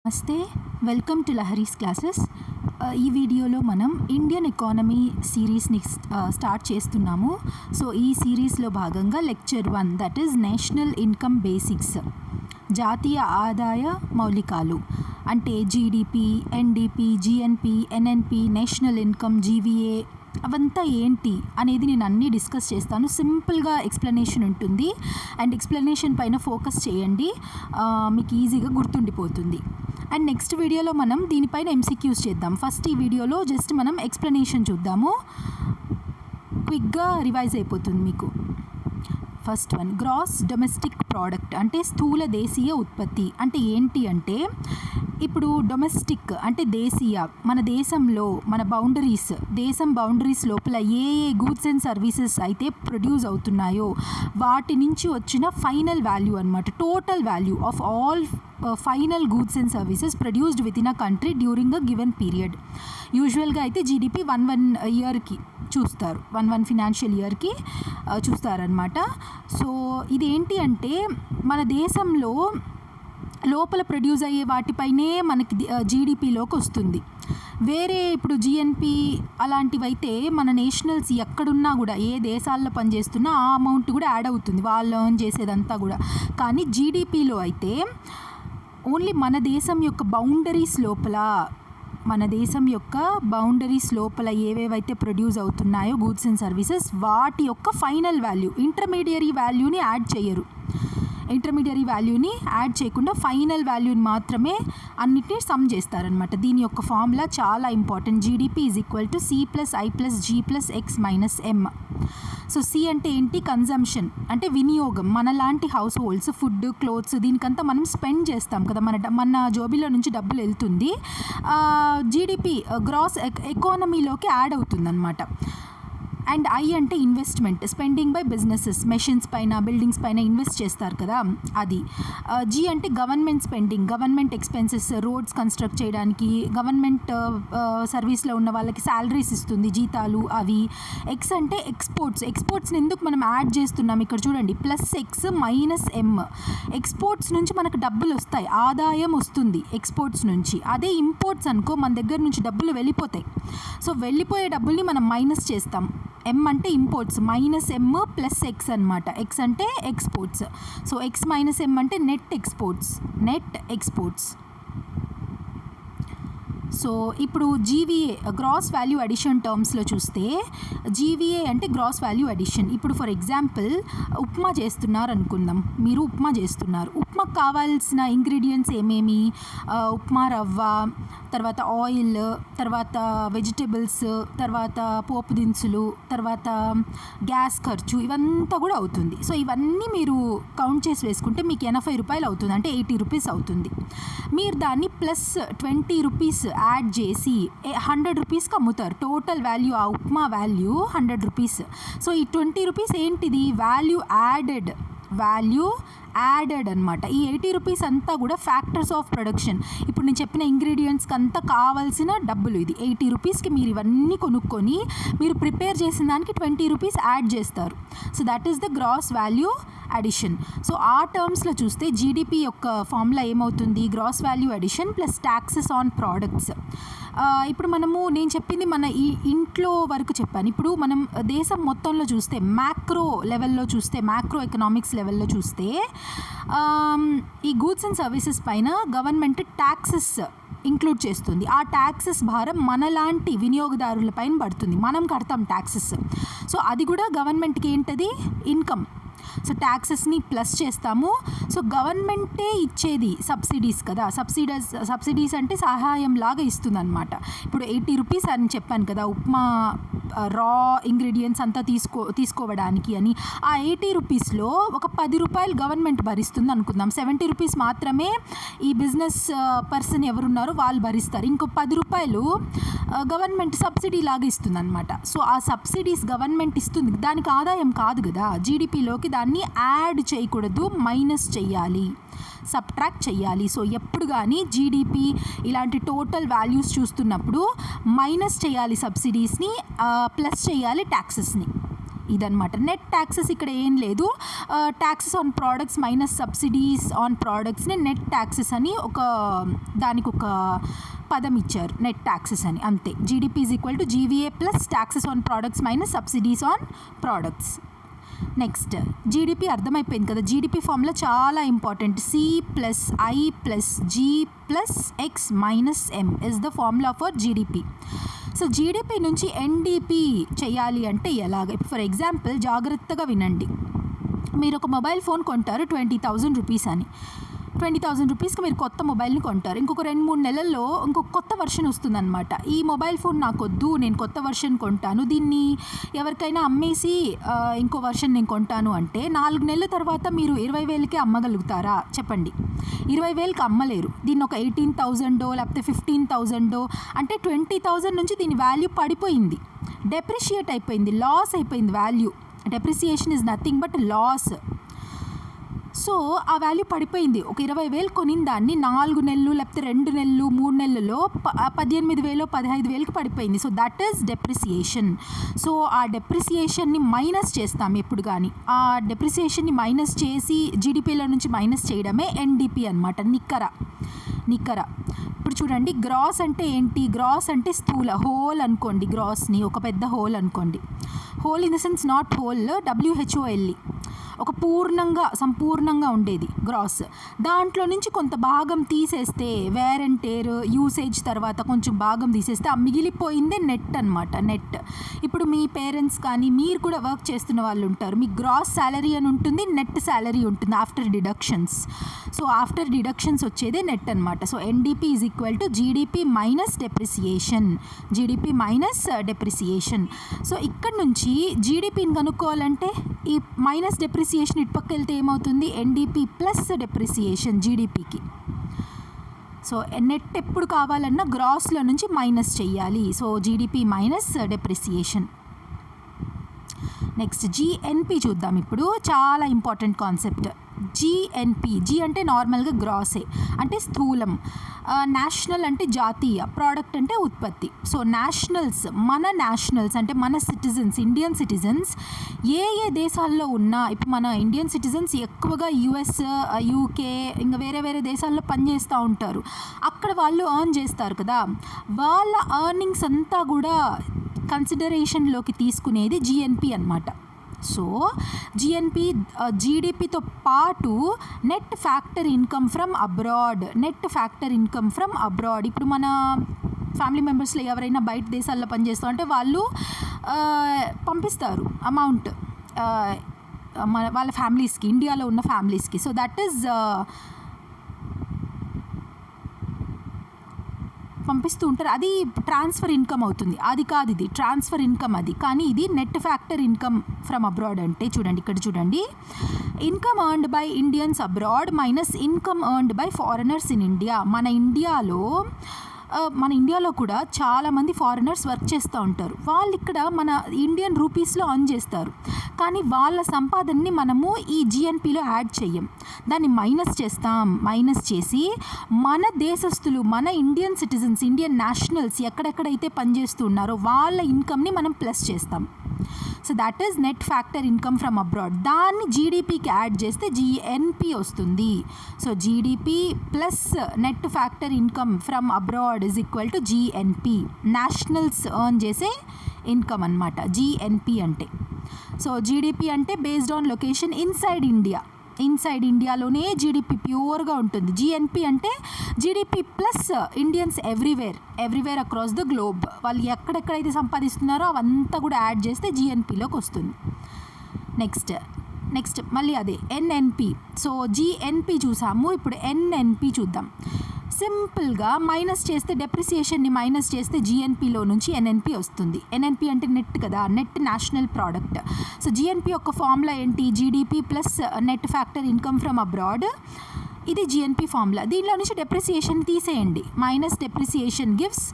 నమస్తే, welcome to Lahari's classes. ఈ వీడియోలో మనం ఇండియన్ ఎకానమీ సిరీస్ని స్టార్ట్ చేస్తున్నాము. సో ఈ సిరీస్లో భాగంగా lecture 1, that is national income basics, జాతీయ ఆదాయ మౌలికాలు. అంటే GDP, NDP, GNP, NNP, national income, GVA అవంతా ఏంటి అనేది నేను అన్నీ డిస్కస్ చేస్తాను. సింపుల్గా ఎక్స్ప్లెనేషన్ ఉంటుంది అండ్ ఎక్స్ప్లెనేషన్ పైన ఫోకస్ చేయండి, మీకు ఈజీగా గుర్తుండిపోతుంది. అండ్ నెక్స్ట్ వీడియోలో మనం దీనిపైన ఎంసీక్యూస్ చేద్దాం. ఫస్ట్ ఈ వీడియోలో జస్ట్ మనం ఎక్స్ప్లెనేషన్ చూద్దాము, క్విక్గా రివైజ్ అయిపోతుంది మీకు. First one, gross domestic product అంటే స్థూల దేశీయ ఉత్పత్తి. అంటే ఏంటి అంటే ఇప్పుడు డొమెస్టిక్ అంటే దేశీయ, మన దేశంలో మన దేశం బౌండరీస్ లోపల ఏ గూడ్స్ అండ్ సర్వీసెస్ అయితే ప్రొడ్యూస్ అవుతున్నాయో వాటి నుంచి వచ్చిన ఫైనల్ వాల్యూ అనమాట. Total value of all final goods and services produced with in a country during a given period. యూజువల్గా అయితే జీడిపి వన్ ఇయర్కి చూస్తారు, వన్ ఫినాన్షియల్ ఇయర్కి చూస్తారనమాట. సో ఇదేంటి అంటే మన దేశంలో లోపల ప్రొడ్యూస్ అయ్యే వాటిపైనే మనకి జీడిపిలోకి వస్తుంది. వేరే ఇప్పుడు జిఎన్పి అలాంటివైతే మన నేషనల్స్ ఎక్కడున్నా కూడా, ఏ దేశాల్లో పనిచేస్తున్నా ఆ అమౌంట్ కూడా యాడ్ అవుతుంది, వాళ్ళు ఎర్న్ చేసేదంతా కూడా. కానీ జీడిపిలో అయితే ఓన్లీ మన దేశం యొక్క బౌండరీస్ లోపల ఏవేవైతే ప్రొడ్యూస్ అవుతున్నాయో గూడ్స్ అండ్ సర్వీసెస్ వాటి యొక్క ఫైనల్ వాల్యూ, ఇంటర్మీడియరీ వాల్యూని యాడ్ చేయరు. ఇంటర్మీడియరీ వాల్యూని యాడ్ చేయకుండా ఫైనల్ వాల్యూని మాత్రమే అన్నిటినీ సమ్ చేస్తారనమాట. దీని యొక్క ఫార్ములా చాలా important. GDP is equal to C+I+G+X-M. So C అంటే ఏంటి? కన్జంప్షన్ అంటే వినియోగం. మనలాంటి హౌస్ హోల్డ్స్ ఫుడ్, క్లోత్స్ దీనికంతా మనం స్పెండ్ చేస్తాం కదా, మన జోబీలో నుంచి డబ్బులు వెళ్తుంది, జీడిపి గ్రాస్ ఎకానమీలోకి యాడ్ అవుతుందన్నమాట. అండ్ ఐ అంటే investment, spending by businesses, machines పైన, బిల్డింగ్స్ పైన ఇన్వెస్ట్ చేస్తారు కదా అది. జీ అంటే government spending, government expenses, roads construct చేయడానికి, గవర్నమెంట్ సర్వీస్లో ఉన్న వాళ్ళకి శాలరీస్ ఇస్తుంది, జీతాలు అవి. ఎక్స్ అంటే ఎక్స్పోర్ట్స్ని ఎందుకు మనం యాడ్ చేస్తున్నాం ఇక్కడ చూడండి, +X-M. ఎక్స్పోర్ట్స్ నుంచి మనకు డబ్బులు వస్తాయి, ఆదాయం వస్తుంది ఎక్స్పోర్ట్స్ నుంచి. అదే ఇంపోర్ట్స్ అనుకో, మన దగ్గర నుంచి డబ్బులు వెళ్ళిపోతాయి. సో వెళ్ళిపోయే డబ్బుల్ని మనం మైనస్ చేస్తాం. M అంటే ఇంపోర్ట్స్, -M+X అనమాట. ఎక్స్ అంటే ఎక్స్పోర్ట్స్. సో X-M అంటే నెట్ ఎక్స్పోర్ట్స్. సో ఇప్పుడు జీవీఏ, గ్రాస్ వాల్యూ అడిషన్ టర్మ్స్లో చూస్తే జీవీఏ అంటే గ్రాస్ వాల్యూ అడిషన్. ఇప్పుడు ఫర్ ఎగ్జాంపుల్ ఉప్మా చేస్తున్నారు అనుకుందాం, మీరు ఉప్మా చేస్తున్నారు. ఉప్మాకు కావాల్సిన ఇంగ్రీడియంట్స్ ఏమేమి? ఉప్మా రవ్వ, తర్వాత ఆయిల్, తర్వాత వెజిటేబుల్స్, తర్వాత పోపు దినుసులు, తర్వాత గ్యాస్ ఖర్చు, ఇవంతా కూడా అవుతుంది. సో ఇవన్నీ మీరు కౌంట్ చేసి వేసుకుంటే మీకు 80 రూపాయలు అవుతుంది, అంటే 80 రూపీస్ అవుతుంది. మీరు దాన్ని +20 యాడ్ చేసి 100 రూపీస్కి అమ్ముతారు. టోటల్ వాల్యూ, ఆ ఉప్మా వాల్యూ 100 రూపీస్. సో ఈ 20 రూపీస్ ఏంటిది? వాల్యూ యాడెడ్ అనమాట. ఈ 80 రూపీస్ అంతా కూడా ఫ్యాక్టర్స్ ఆఫ్ ప్రొడక్షన్. ఇప్పుడు నేను చెప్పిన ఇంగ్రీడియంట్స్కి అంతా కావాల్సిన డబ్బులు ఇది. 80 రూపీస్కి మీరు ఇవన్నీ కొనుక్కొని మీరు ప్రిపేర్ చేసిన దానికి 20 రూపీస్ యాడ్ చేస్తారు. So that is the gross value addition. సో ఆ టర్మ్స్లో చూస్తే జీడిపి యొక్క ఫార్ములా ఏమవుతుంది? Gross value addition plus taxes on products. ఇప్పుడు నేను చెప్పింది మన ఈ ఇంట్లో వరకు చెప్పాను. ఇప్పుడు మనం దేశం మొత్తంలో చూస్తే, మ్యాక్రో ఎకనామిక్స్ లెవెల్లో చూస్తే ఈ గూడ్స్ అండ్ సర్వీసెస్ పైన గవర్నమెంట్ ట్యాక్సెస్ ఇంక్లూడ్ చేస్తుంది. ఆ ట్యాక్సెస్ భారం మనలాంటి వినియోగదారుల పైన పడుతుంది, మనం కడతాం ట్యాక్సెస్. సో అది కూడా గవర్నమెంట్కి ఏంటది? ఇన్కమ్. సో ట్యాక్సెస్ని ప్లస్ చేస్తాము. సో గవర్నమెంటే ఇచ్చేది సబ్సిడీస్ కదా, సబ్సిడీస్ అంటే సహాయం లాగా ఇస్తుంది అనమాట. ఇప్పుడు 80 రూపీస్ అని చెప్పాను కదా ఉప్మా రా ఇంగ్రీడియంట్స్ అంతా తీసుకోవడానికి అని. ఆ 80 రూపీస్లో ఒక 10 రూపాయలు గవర్నమెంట్ భరిస్తుంది అనుకుందాం, 70 రూపీస్ మాత్రమే ఈ బిజినెస్ పర్సన్ ఎవరున్నారో వాళ్ళు భరిస్తారు. ఇంకో 10 రూపాయలు గవర్నమెంట్ సబ్సిడీ లాగా ఇస్తుంది అనమాట. సో ఆ సబ్సిడీస్ గవర్నమెంట్ ఇస్తుంది, దానికి ఆదాయం కాదు కదా. జీడిపిలోకి దాన్ని యాడ్ చేయకూడదు, మైనస్ చెయ్యాలి, సబ్ట్రాక్ట్ చెయ్యాలి. సో ఎప్పుడు కానీ జీడిపి ఇలాంటి టోటల్ వాల్యూస్ చూస్తున్నప్పుడు మైనస్ చేయాలి సబ్సిడీస్ని, ప్లస్ చేయాలి ట్యాక్సెస్ని. ఇదనమాట. నెట్ ట్యాక్సెస్ ఇక్కడ ఏం లేదు. Taxes on products minus subsidies on ప్రోడక్ట్స్ని నెట్ ట్యాక్సెస్ అని దానికి ఒక పదం ఇచ్చారు, నెట్ ట్యాక్సెస్ అని, అంతే. GDP is equal to GVA plus taxes on products minus subsidies on products. Next GDP అర్థమైపోయింది కదా. జీడిపి ఫార్ములా చాలా important. C plus I plus G plus X minus M is the formula for GDP. So GDP నుంచి NDP చేయాలి అంటే ఎలాగ? For example జాగ్రత్తగా వినండి. మీరు ఒక మొబైల్ ఫోన్ కొంటారు 20,000 రూపీస్ అని. 20,000 రూపీస్కి మీరు కొత్త మొబైల్ని కొంటారు. ఇంకొక 2-3 నెలల్లో ఇంకొక కొత్త వర్షన్ వస్తుందన్నమాట. ఈ మొబైల్ ఫోన్ నాకు వద్దు, నేను కొత్త వర్షన్ కొంటాను, దీన్ని ఎవరికైనా అమ్మేసి ఇంకో వర్షన్ నేను కొంటాను అంటే 4 నెలల తర్వాత మీరు 20,000కే అమ్మగలుగుతారా చెప్పండి? 20,000కి అమ్మలేరు. దీన్ని ఒక 18,000 లేకపోతే 15,000, అంటే 20,000 నుంచి దీని వాల్యూ పడిపోయింది, డెప్రిషియేట్ అయిపోయింది, లాస్ అయిపోయింది value. Depreciation is nothing but loss. So ఆ వాల్యూ పడిపోయింది. ఒక 20,000 కొనిన దాన్ని 4 నెలలు లేకపోతే 2 నెలలు 3 నెలల్లో 18,000 15,000కి పడిపోయింది. So that is depreciation. So ఆ డెప్రిసియేషన్ని మైనస్ చేస్తాం ఎప్పుడు కానీ. ఆ డెప్రిసియేషన్ని మైనస్ చేసి జీడిపిలో నుంచి మైనస్ చేయడమే ఎన్డిపి అనమాట, నిక్కర. ఇప్పుడు చూడండి, గ్రాస్ అంటే ఏంటి? గ్రాస్ అంటే స్థూల, హోల్ అనుకోండి. గ్రాస్ని ఒక పెద్ద హోల్ అనుకోండి. Whole in the sense not whole, WHOLE, ఒక సంపూర్ణంగా ఉండేది గ్రాస్. దాంట్లో నుంచి కొంత భాగం తీసేస్తే, వేర్ అండ్ టేర్ యూసేజ్ తర్వాత కొంచెం భాగం తీసేస్తే ఆ మిగిలిపోయిందే నెట్ అనమాట. నెట్. ఇప్పుడు మీ పేరెంట్స్ కానీ మీరు కూడా వర్క్ చేస్తున్న వాళ్ళు ఉంటారు, మీకు గ్రాస్ శాలరీ అని ఉంటుంది, నెట్ శాలరీ ఉంటుంది after deductions. So after deductions వచ్చేదే నెట్ అనమాట. So NDP is equal to GDP minus depreciation. GDP minus depreciation. So ఇక్కడ నుంచి జీడిపిని కనుక్కోవాలంటే ఈ మైనస్ డెప్రిసియేషన్ ఇటు పక్క వెళ్తే ఏమవుతుంది? ఎన్డిపి ప్లస్ డెప్రిసియేషన్ జీడిపికి. సో నెట్ ఎప్పుడు కావాలన్నా గ్రాస్లో నుంచి మైనస్ చేయాలి. So GDP minus depreciation. Next GNP చూద్దాం. ఇప్పుడు చాలా ఇంపార్టెంట్ కాన్సెప్ట్ జిఎన్పి. జి అంటే నార్మల్గా గ్రాసే, అంటే స్థూలం. నేషనల్ అంటే జాతీయ, ప్రోడక్ట్ అంటే ఉత్పత్తి. సో నేషనల్స్ అంటే మన సిటిజన్స్, ఇండియన్ సిటిజన్స్ ఏ దేశాల్లో ఉన్నా, ఇప్పుడు మన ఇండియన్ సిటిజన్స్ ఎక్కువగా US, UK ఇంకా వేరే దేశాల్లో పనిచేస్తూ ఉంటారు. అక్కడ వాళ్ళు ఎర్న్ చేస్తారు కదా, వాళ్ళ ఎర్నింగ్స్ అంతా కూడా కన్సిడరేషన్లోకి తీసుకునేది జిఎన్పి అనమాట. సో జిఎన్పి జీడిపితో పాటు net factor income from abroad. ఇప్పుడు మన ఫ్యామిలీ మెంబర్స్లో ఎవరైనా బయట దేశాల్లో పనిచేస్తూ ఉంటే వాళ్ళు పంపిస్తారు అమౌంట్ వాళ్ళ ఫ్యామిలీస్కి, ఇండియాలో ఉన్న ఫ్యామిలీస్కి. సో దట్ ఈజ్ పంపిస్తూ ఉంటారు. అది ట్రాన్స్ఫర్ ఇన్కమ్ అవుతుంది. అది కాదు, ఇది ట్రాన్స్ఫర్ ఇన్కమ్ అది. కానీ ఇది net factor income from abroad. అంటే చూడండి, ఇక్కడ చూడండి, income earned by Indians abroad minus income earned by foreigners in India. మన ఇండియాలో కూడా చాలామంది ఫారినర్స్ వర్క్ చేస్తూ ఉంటారు. వాళ్ళు ఇక్కడ మన ఇండియన్ రూపీస్లో ఎర్న్ చేస్తారు, కానీ వాళ్ళ సంపాదనని మనము ఈ జిఎన్పిలో యాడ్ చేయం, దాన్ని మైనస్ చేస్తాం. మైనస్ చేసి మన దేశస్తులు, మన ఇండియన్ సిటిజన్స్, ఇండియన్ నేషనల్స్ ఎక్కడెక్కడైతే పనిచేస్తున్నారో వాళ్ళ ఇన్కమ్ని మనం ప్లస్ చేస్తాం. So that is net factor income from abroad. దాన్ని జీడిపికి యాడ్ చేస్తే జిఎన్పి వస్తుంది. So GDP plus net factor income from abroad is equal to GNP. Nationals earn చేసే ఇన్కమ్ అనమాట జిఎన్పి అంటే. సో జీడిపి అంటే బేస్డ్ ఆన్ లొకేషన్ ఇన్సైడ్ ఇండియాలోనే GDP ప్యూర్గా ఉంటుంది. జిఎన్పి అంటే GDP plus Indians everywhere across the globe. వాళ్ళు ఎక్కడెక్కడైతే సంపాదిస్తున్నారో అవంతా కూడా యాడ్ చేస్తే జిఎన్పిలోకి వస్తుంది. నెక్స్ట్ మళ్ళీ అదే ఎన్ఎన్పి. సో జిఎన్పి చూసాము, ఇప్పుడు ఎన్ఎన్పి చూద్దాం. సింపుల్గా మైనస్ చేస్తే, డెప్రిసియేషన్ని మైనస్ చేస్తే జిఎన్పిలో నుంచి ఎన్ఎన్పి వస్తుంది. ఎన్ఎన్పి అంటే నెట్ కదా, net national product. So GNP యొక్క ఫార్ములా ఏంటి? GDP plus net factor income from abroad. ఇది జిఎన్పి ఫార్ములా. దీనిలో నుంచి డెప్రిసియేషన్ తీసేయండి. Minus depreciation gives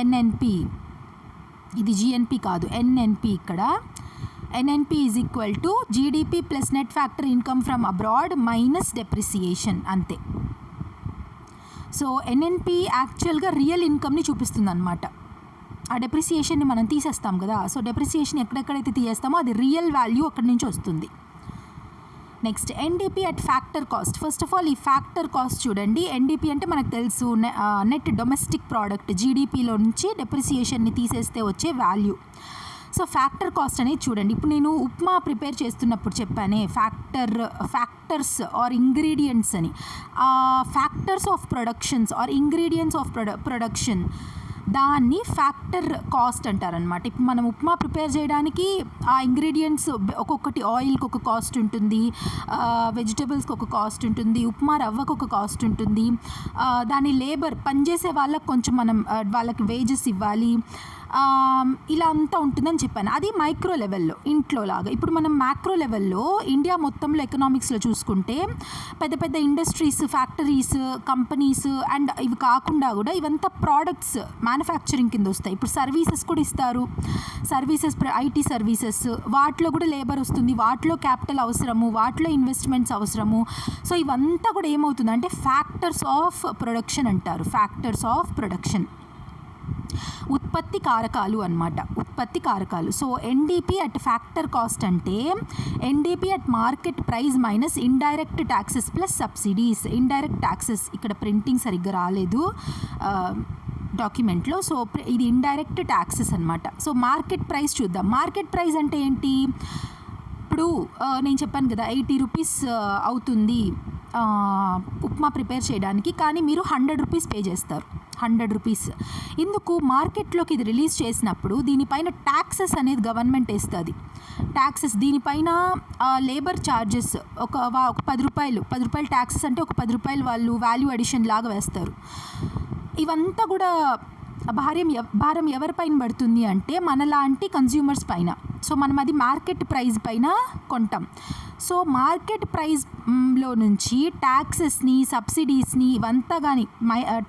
NNP. ఇది జిఎన్పి కాదు, ఎన్ఎన్పి. ఇక్కడ NNP is equal to GDP plus net factor income from abroad minus depreciation, అంతే. సో ఎన్ఎన్పి యాక్చువల్గా real ఇన్కమ్ని చూపిస్తుంది అనమాట. ఆ డెప్రిసియేషన్ని మనం తీసేస్తాం కదా. సో డెప్రిసియేషన్ ఎక్కడెక్కడైతే తీసేస్తామో అది రియల్ వాల్యూ అక్కడి నుంచి వస్తుంది. Next NDP at factor cost. First of all ఈ ఫ్యాక్టర్ కాస్ట్ చూడండి. ఎన్డీపీ అంటే మనకు తెలుసు నెట్ డొమెస్టిక్ ప్రోడక్ట్, జీడిపిలో నుంచి డెప్రిసియేషన్ని తీసేస్తే వచ్చే వాల్యూ. సో ఫ్యాక్టర్ కాస్ట్ అనేది చూడండి. ఇప్పుడు నేను ఉప్మా ప్రిపేర్ చేస్తున్నప్పుడు చెప్పానే ఫ్యాక్టర్స్ ఆర్ ఇంగ్రీడియంట్స్ అని. Factors of productions or ingredients of production దాన్ని ఫ్యాక్టర్ కాస్ట్ అంటారనమాట. ఇప్పుడు మనం ఉప్మా ప్రిపేర్ చేయడానికి ఆ ఇంగ్రీడియంట్స్ ఒక్కొక్కటి, ఆయిల్కి ఒక కాస్ట్ ఉంటుంది, వెజిటబుల్స్కి ఒక కాస్ట్ ఉంటుంది, ఉప్మా రవ్వకు ఒక కాస్ట్ ఉంటుంది, దాని లేబర్ పనిచేసే వాళ్ళకి కొంచెం మనం వాళ్ళకి వేజెస్ ఇవ్వాలి, ఇలా అంతా ఉంటుందని చెప్పాను. అది మైక్రో లెవెల్లో, ఇంట్లో లాగా. ఇప్పుడు మనం మ్యాక్రో లెవెల్లో ఇండియా మొత్తంలో ఎకనామిక్స్లో చూసుకుంటే పెద్ద పెద్ద ఇండస్ట్రీస్, ఫ్యాక్టరీస్, కంపెనీస్ అండ్ ఇవి కాకుండా కూడా ఇవంతా ప్రోడక్ట్స్ మ్యానుఫ్యాక్చరింగ్ కింద వస్తాయి. ఇప్పుడు సర్వీసెస్ కూడా ఇస్తారు, సర్వీసెస్, ఐటీ సర్వీసెస్, వాటిలో కూడా లేబర్ వస్తుంది, వాటిలో క్యాపిటల్ అవసరము, వాటిలో ఇన్వెస్ట్మెంట్స్ అవసరము. సో ఇవంతా కూడా ఏమవుతుందంటే ఫ్యాక్టర్స్ ఆఫ్ ప్రొడక్షన్ అంటారు. ఫ్యాక్టర్స్ ఆఫ్ ప్రొడక్షన్, ఉత్పత్తి కారకాలు అన్నమాట, ఉత్పత్తి కారకాలు. So NDP at factor cost అంటే NDP at market price minus indirect taxes plus subsidies. Indirect taxes ఇక్కడ ప్రింటింగ్ సరిగ్గా రాలేదు డాక్యుమెంట్లో. సో ఇది ఇండైరెక్ట్ ట్యాక్సెస్ అనమాట. సో మార్కెట్ ప్రైస్ చూద్దాం. మార్కెట్ ప్రైస్ అంటే ఏంటి? ఇప్పుడు నేను చెప్పాను కదా 80 రూపీస్ అవుతుంది ఉప్మా ప్రిపేర్ చేయడానికి, కానీ మీరు 100 రూపీస్ పే చేస్తారు. 100 రూపీస్. ఇందుకు మార్కెట్లోకి ఇది రిలీజ్ చేసినప్పుడు దీనిపైన ట్యాక్సెస్ అనేది గవర్నమెంట్ వేస్తుంది. ట్యాక్సెస్ దీనిపైన లేబర్ ఛార్జెస్ ఒక 10 రూపాయలు ట్యాక్సెస్ అంటే ఒక 10 రూపాయలు వాళ్ళు వాల్యూ అడిషన్ లాగా వేస్తారు. ఇవంతా కూడా భారం ఎవరిపైన పడుతుంది అంటే మనలాంటి కన్జ్యూమర్స్ పైన. సో మనం అది మార్కెట్ ప్రైస్ పైన కొంటాం. సో మార్కెట్ ప్రైస్లో నుంచి ట్యాక్సెస్ని, సబ్సిడీస్ని ఇవంతా కానీ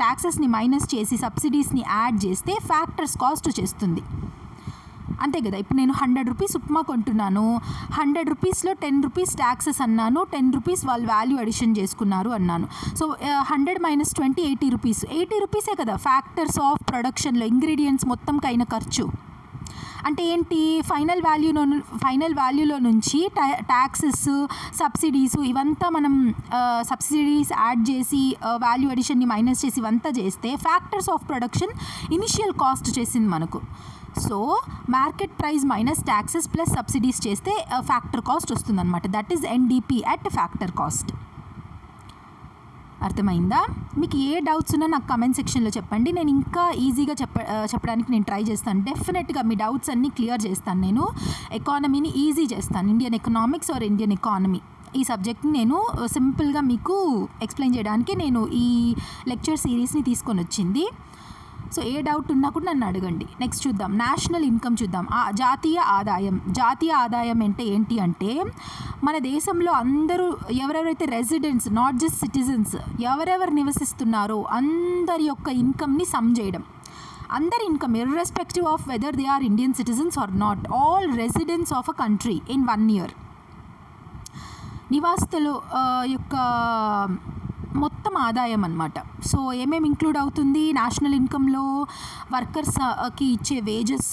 ట్యాక్సెస్ని మైనస్ చేసి సబ్సిడీస్ని యాడ్ చేస్తే ఫ్యాక్టర్స్ కాస్ట్ చేస్తుంది. అంతే కదా. ఇప్పుడు నేను 100 రూపీస్ ఉప్మా కొంటున్నాను, 100 రూపీస్లో 10 రూపీస్ ట్యాక్సెస్ అన్నాను, 10 రూపీస్ వాళ్ళు వాల్యూ అడిషన్ చేసుకున్నారు అన్నాను. So 100 - 20 80 rupees. 80 రూపీసే కదా ఫ్యాక్టర్స్ ఆఫ్ ప్రొడక్షన్లో ఇంగ్రీడియంట్స్ మొత్తంకి అయిన ఖర్చు. అంటే ఏంటి? ఫైనల్ వాల్యూలో నుంచి ట్యాక్సెస్, సబ్సిడీస్ ఇవంతా మనం సబ్సిడీస్ యాడ్ చేసి వాల్యూ అడిషన్ని మైనస్ చేసి ఇవంతా చేస్తే factors of production initial cost చేసింది మనకు. So market price minus taxes plus subsidies చేస్తే ఫ్యాక్టర్ కాస్ట్ వస్తుందన్నమాట. That is NDP at factor cost. అర్థమైందా? మీకు ఏ డౌట్స్ ఉన్నా నాకు కమెంట్ సెక్షన్లో చెప్పండి. నేను ఇంకా ఈజీగా చెప్పడానికి నేను ట్రై చేస్తాను. డెఫినెట్గా మీ డౌట్స్ అన్నీ క్లియర్ చేస్తాను. నేను ఎకానమీని ఈజీ చేస్తాను. Indian economics or Indian economy ఈ సబ్జెక్ట్ని నేను సింపుల్గా మీకు ఎక్స్ప్లెయిన్ చేయడానికి నేను ఈ లెక్చర్ సిరీస్ని తీసుకొని వచ్చింది. సో ఏ డౌట్ ఉన్నా కూడా నన్ను అడగండి. నెక్స్ట్ చూద్దాం, నేషనల్ ఇన్కమ్ చూద్దాం. జాతీయ ఆదాయం. జాతీయ ఆదాయం అంటే ఏంటి అంటే మన దేశంలో అందరూ ఎవరెవరైతే రెసిడెంట్స్, నాట్ జస్ట్ సిటిజన్స్, ఎవరెవరు నివసిస్తున్నారో అందరి యొక్క ఇన్కమ్ని సమ్ చేయడం. అందరి income irrespective of whether they are Indian citizens or not, all residents of a country in 1 year. నివాసితులు యొక్క మొత్తం ఆదాయం అన్నమాట. సో ఏమేమి ఇంక్లూడ్ అవుతుంది నేషనల్ ఇన్కంలో? వర్కర్స్కి ఇచ్చే వేజెస్,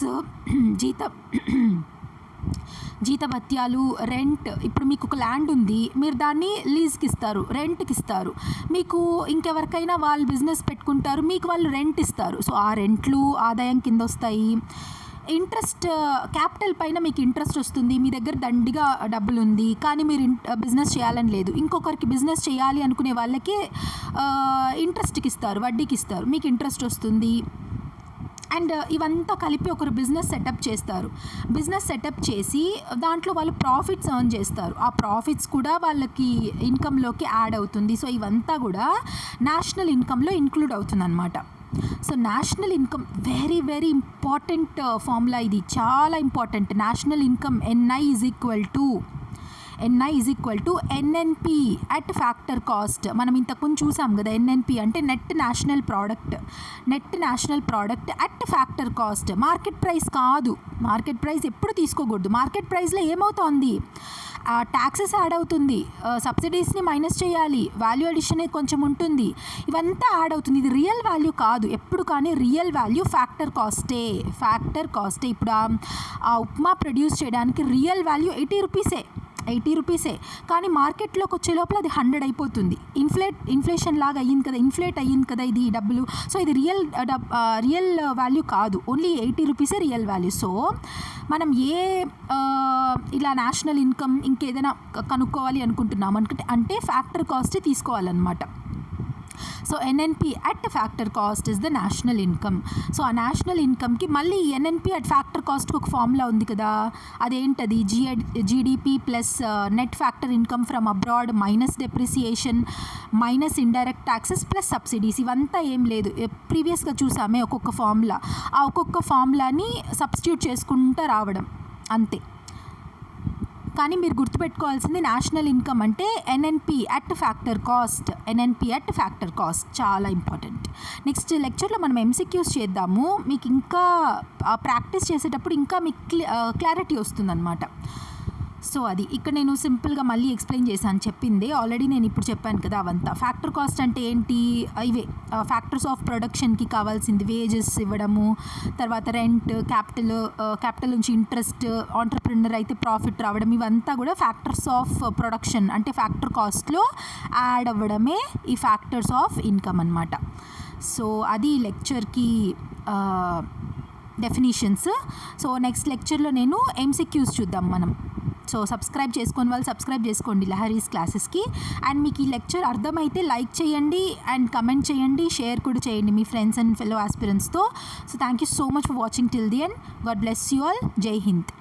జీతభత్యాలు, రెంట్. ఇప్పుడు మీకు ఒక ల్యాండ్ ఉంది, మీరు దాన్ని లీజ్కి ఇస్తారు, రెంట్కి ఇస్తారు. మీకు ఇంకెవరికైనా వాళ్ళు బిజినెస్ పెట్టుకుంటారు, మీకు వాళ్ళు రెంట్ ఇస్తారు. సో ఆ రెంట్లు ఆదాయం కింద వస్తాయి. ఇంట్రెస్ట్, క్యాపిటల్ పైన మీకు ఇంట్రెస్ట్ వస్తుంది. మీ దగ్గర దండిగా డబ్బులు ఉంది కానీ మీరు బిజినెస్ చేయాలని లేదు, ఇంకొకరికి బిజినెస్ చేయాలి అనుకునే వాళ్ళకి ఇంట్రెస్ట్కి ఇస్తారు, వడ్డీకి ఇస్తారు, మీకు ఇంట్రెస్ట్ వస్తుంది. అండ్ ఇవంతా కలిపి ఒకరు బిజినెస్ సెటప్ చేస్తారు. బిజినెస్ సెటప్ చేసి దాంట్లో వాళ్ళు ప్రాఫిట్స్ ఎర్న్ చేస్తారు. ఆ ప్రాఫిట్స్ కూడా వాళ్ళకి ఇన్కంలోకి యాడ్ అవుతుంది. సో ఇవంతా కూడా నేషనల్ ఇన్కంలో ఇంక్లూడ్ అవుతుంది అన్నమాట. So national income very very important formula, ఇది చాలా important. National income NI = NI is equal to NNP at factor cost. మనం ఇంతకుముందు చూసాం కదా, ఎన్ఎన్పి అంటే net national product at factor cost. Market price కాదు, మార్కెట్ ప్రైస్ ఎప్పుడు తీసుకోకూడదు. మార్కెట్ ప్రైస్లో ఏమవుతోంది, ట్యాక్సెస్ యాడ్ అవుతుంది, సబ్సిడీస్ని మైనస్ చేయాలి, వాల్యూ అడిషన్ కొంచెం ఉంటుంది, ఇవంతా యాడ్ అవుతుంది. ఇది రియల్ వాల్యూ కాదు ఎప్పుడు, కానీ రియల్ వాల్యూ ఫ్యాక్టర్ కాస్టే. ఇప్పుడు ఆ ఉప్మా ప్రొడ్యూస్ చేయడానికి రియల్ వాల్యూ 80 రూపీసే, కానీ మార్కెట్లోకి వచ్చే లోపల అది 100 అయిపోతుంది. ఇన్ఫ్లేషన్ లాగా ఇన్ఫ్లేట్ అయ్యింది కదా ఇది డబ్బులు. సో ఇది రియల్ వాల్యూ కాదు, ఓన్లీ 80 రూపీసే రియల్ వాల్యూ. సో మనం ఇలా నేషనల్ ఇన్కమ్ ఇంకేదైనా కనుక్కోవాలి అనుకుంటున్నాం అంటే ఫ్యాక్టర్ కాస్టే తీసుకోవాలన్నమాట. So NNP at factor cost is the national income. So ఆ నేషనల్ ఇన్కమ్కి మళ్ళీ ఎన్ఎన్పి అట్ ఫ్యాక్టర్ కాస్ట్కి ఒక ఫార్ములా ఉంది కదా, అదేంటది, GDP plus net factor income from abroad minus depreciation minus indirect taxes plus subsidies. ఇవంతా ఏం లేదు, ప్రీవియస్గా చూసామే ఒక్కొక్క ఫార్ములా, ఆ ఒక్కొక్క ఫార్ములాని సబ్స్టిట్యూట్ చేసుకుంటూ రావడం అంతే. కానీ మీరు గుర్తుపెట్టుకోవాల్సింది నేషనల్ ఇన్కమ్ అంటే ఎన్ఎన్పి అట్ ఫ్యాక్టర్ కాస్ట్, చాలా ఇంపార్టెంట్. నెక్స్ట్ లెక్చర్లో మనం ఎంసీక్యూస్ చేద్దాము. మీకు ఇంకా ప్రాక్టీస్ చేసేటప్పుడు ఇంకా మీకు క్లారిటీ వస్తుందన్నమాట. సో అది ఇక్కడ నేను సింపుల్గా మళ్ళీ ఎక్స్ప్లెయిన్ చేశాను, చెప్పింది ఆల్రెడీ నేను ఇప్పుడు చెప్పాను కదా అవంతా. ఫ్యాక్టర్ కాస్ట్ అంటే ఏంటి, ఇవే ఫ్యాక్టర్స్ ఆఫ్ ప్రొడక్షన్కి కావాల్సింది, వేజెస్ ఇవ్వడము, తర్వాత రెంట్, క్యాపిటల్ నుంచి ఇంట్రెస్ట్, ఆంటర్ప్రినర్ అయితే ప్రాఫిట్ రావడం, ఇవంతా కూడా ఫ్యాక్టర్స్ ఆఫ్ ప్రొడక్షన్ అంటే ఫ్యాక్టర్ కాస్ట్లో యాడ్ అవ్వడమే ఈ ఫ్యాక్టర్స్ ఆఫ్ ఇన్కమ్ అన్నమాట. సో అది లెక్చర్కి డెఫినిషన్స్. సో నెక్స్ట్ లెక్చర్లో నేను ఎంసీక్యూస్ చూద్దాం మనం. సో సబ్స్క్రైబ్ చేసుకొని వాళ్ళు సబ్స్క్రైబ్ చేసుకోండి లహరీస్ క్లాసెస్కి. అండ్ మీకు ఈ లెక్చర్ అర్థమైతే లైక్ చేయండి అండ్ కమెంట్ చేయండి, షేర్ కూడా చేయండి మీ ఫ్రెండ్స్ అండ్ ఫెలో ఆస్పిరెంట్స్తో. So thank you so much for watching till the end. God bless you all. జై హింద్.